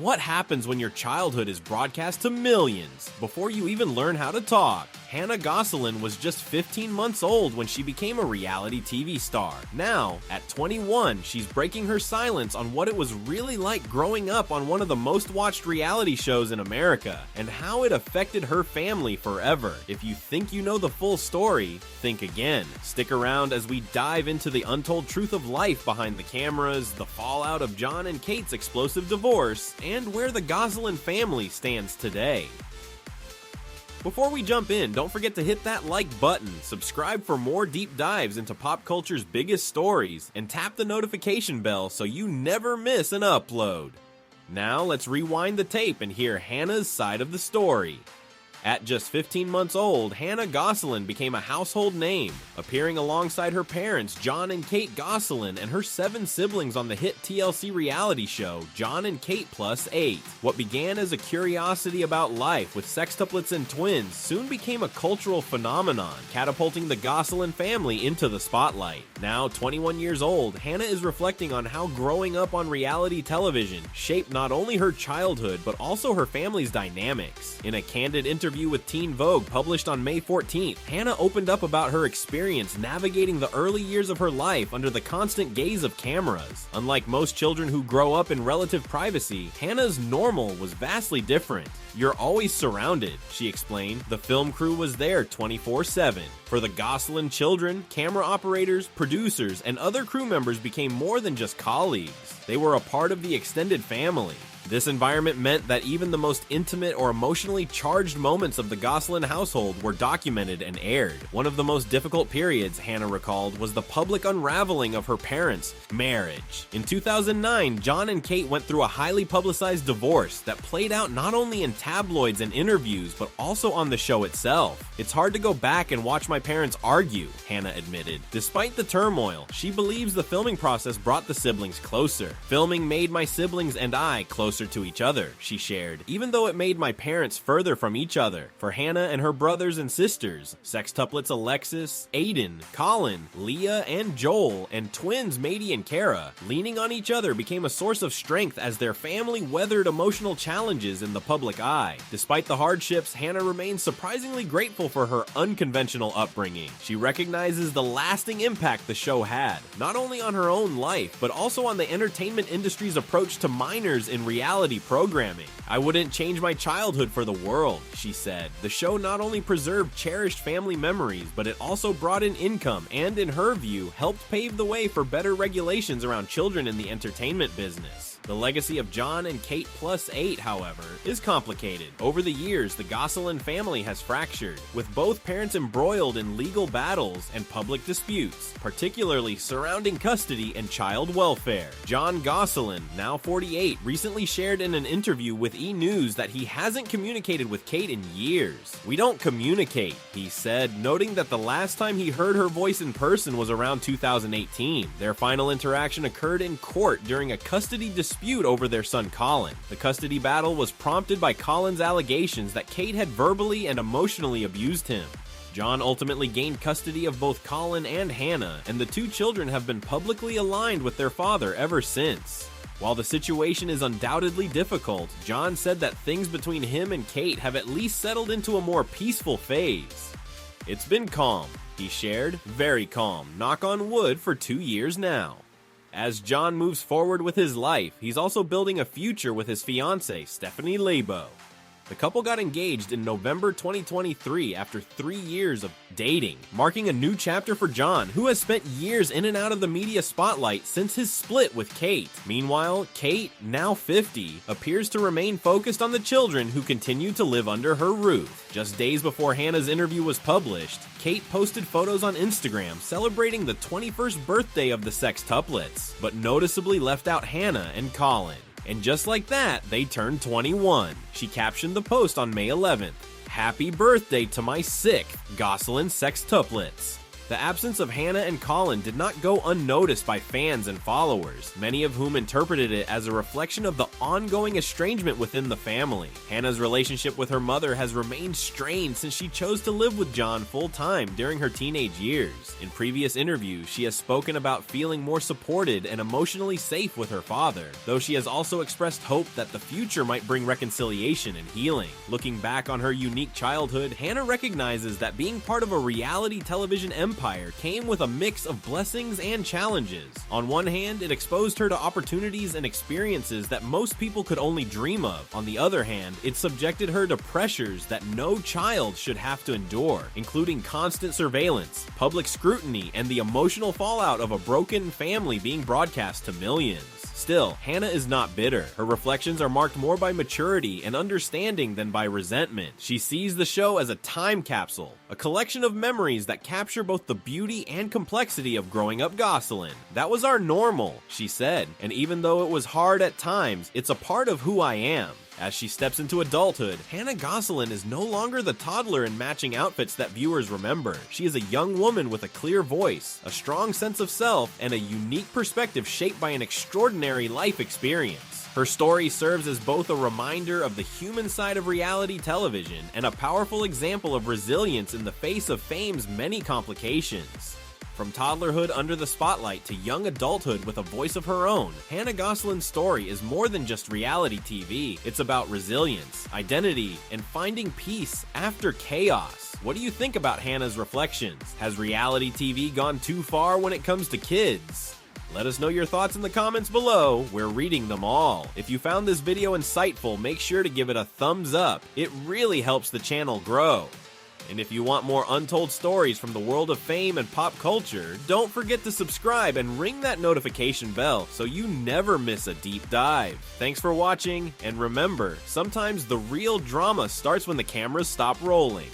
What happens when your childhood is broadcast to millions before you even learn how to talk? Hannah Gosselin was just 15 months old when she became a reality TV star. Now, at 21, she's breaking her silence on what it was really like growing up on one of the most watched reality shows in America, and how it affected her family forever. If you think you know the full story, think again. Stick around as we dive into the untold truth of life behind the cameras, the fallout of Jon and Kate's explosive divorce, and where the Gosselin family stands today. Before we jump in, don't forget to hit that like button, subscribe for more deep dives into pop culture's biggest stories, and tap the notification bell so you never miss an upload. Now let's rewind the tape and hear Hannah's side of the story. At just 15 months old, Hannah Gosselin became a household name, appearing alongside her parents Jon and Kate Gosselin and her 7 siblings on the hit TLC reality show Jon and Kate Plus 8. What began as a curiosity about life with sextuplets and twins soon became a cultural phenomenon, catapulting the Gosselin family into the spotlight. Now 21 years old, Hannah is reflecting on how growing up on reality television shaped not only her childhood but also her family's dynamics. In a candid interview with Teen Vogue published on May 14th, Hannah opened up about her experience navigating the early years of her life under the constant gaze of cameras. Unlike most children who grow up in relative privacy, Hannah's normal was vastly different. "You're always surrounded," she explained. "The film crew was there 24/7. For the Gosselin children, camera operators, producers, and other crew members became more than just colleagues. They were a part of the extended family." This environment meant that even the most intimate or emotionally charged moments of the Gosselin household were documented and aired. One of the most difficult periods, Hannah recalled, was the public unraveling of her parents' marriage. In 2009, Jon and Kate went through a highly publicized divorce that played out not only in tabloids and interviews, but also on the show itself. "It's hard to go back and watch my parents argue," Hannah admitted. Despite the turmoil, she believes the filming process brought the siblings closer. "Filming made my siblings and I closer to each other," she shared, "even though it made my parents further from each other." For Hannah and her brothers and sisters, sextuplets Alexis, Aiden, Colin, Leah, and Joel, and twins Mady and Kara, leaning on each other became a source of strength as their family weathered emotional challenges in the public eye. Despite the hardships, Hannah remains surprisingly grateful for her unconventional upbringing. She recognizes the lasting impact the show had, not only on her own life, but also on the entertainment industry's approach to minors in reality programming. "I wouldn't change my childhood for the world," she said. "The show not only preserved cherished family memories, but it also brought in income and, in her view, helped pave the way for better regulations around children in the entertainment business." The legacy of Jon and Kate Plus 8, however, is complicated. Over the years, the Gosselin family has fractured, with both parents embroiled in legal battles and public disputes, particularly surrounding custody and child welfare. Jon Gosselin, now 48, recently shared in an interview with E! News that he hasn't communicated with Kate in years. "We don't communicate," he said, noting that the last time he heard her voice in person was around 2018. Their final interaction occurred in court during a custody dispute over their son Colin. The custody battle was prompted by Colin's allegations that Kate had verbally and emotionally abused him. Jon ultimately gained custody of both Colin and Hannah, and the two children have been publicly aligned with their father ever since. While the situation is undoubtedly difficult, Jon said that things between him and Kate have at least settled into a more peaceful phase. "It's been calm," he shared, "very calm, knock on wood, for 2 years now." As Jon moves forward with his life, he's also building a future with his fiancée, Stephanie Labo. The couple got engaged in November 2023 after 3 years of dating, marking a new chapter for Jon, who has spent years in and out of the media spotlight since his split with Kate. Meanwhile, Kate, now 50, appears to remain focused on the children who continue to live under her roof. Just days before Hannah's interview was published, Kate posted photos on Instagram celebrating the 21st birthday of the sextuplets, but noticeably left out Hannah and Colin. And just like that, they turned 21. She captioned the post on May 11th, "Happy birthday to my 6th Gosselin sextuplets." The absence of Hannah and Colin did not go unnoticed by fans and followers, many of whom interpreted it as a reflection of the ongoing estrangement within the family. Hannah's relationship with her mother has remained strained since she chose to live with Jon full-time during her teenage years. In previous interviews, she has spoken about feeling more supported and emotionally safe with her father, though she has also expressed hope that the future might bring reconciliation and healing. Looking back on her unique childhood, Hannah recognizes that being part of a reality television empire came with a mix of blessings and challenges. On one hand, it exposed her to opportunities and experiences that most people could only dream of. On the other hand, it subjected her to pressures that no child should have to endure, including constant surveillance, public scrutiny, and the emotional fallout of a broken family being broadcast to millions. Still, Hannah is not bitter. Her reflections are marked more by maturity and understanding than by resentment. She sees the show as a time capsule, a collection of memories that capture both the beauty and complexity of growing up Gosselin. "That was our normal," she said, "and even though it was hard at times, it's a part of who I am." As she steps into adulthood, Hannah Gosselin is no longer the toddler in matching outfits that viewers remember. She is a young woman with a clear voice, a strong sense of self, and a unique perspective shaped by an extraordinary life experience. Her story serves as both a reminder of the human side of reality television and a powerful example of resilience in the face of fame's many complications. From toddlerhood under the spotlight to young adulthood with a voice of her own, Hannah Gosselin's story is more than just reality TV. It's about resilience, identity, and finding peace after chaos. What do you think about Hannah's reflections? Has reality TV gone too far when it comes to kids? Let us know your thoughts in the comments below. We're reading them all. If you found this video insightful, make sure to give it a thumbs up. It really helps the channel grow. And if you want more untold stories from the world of fame and pop culture, don't forget to subscribe and ring that notification bell so you never miss a deep dive. Thanks for watching, and remember, sometimes the real drama starts when the cameras stop rolling.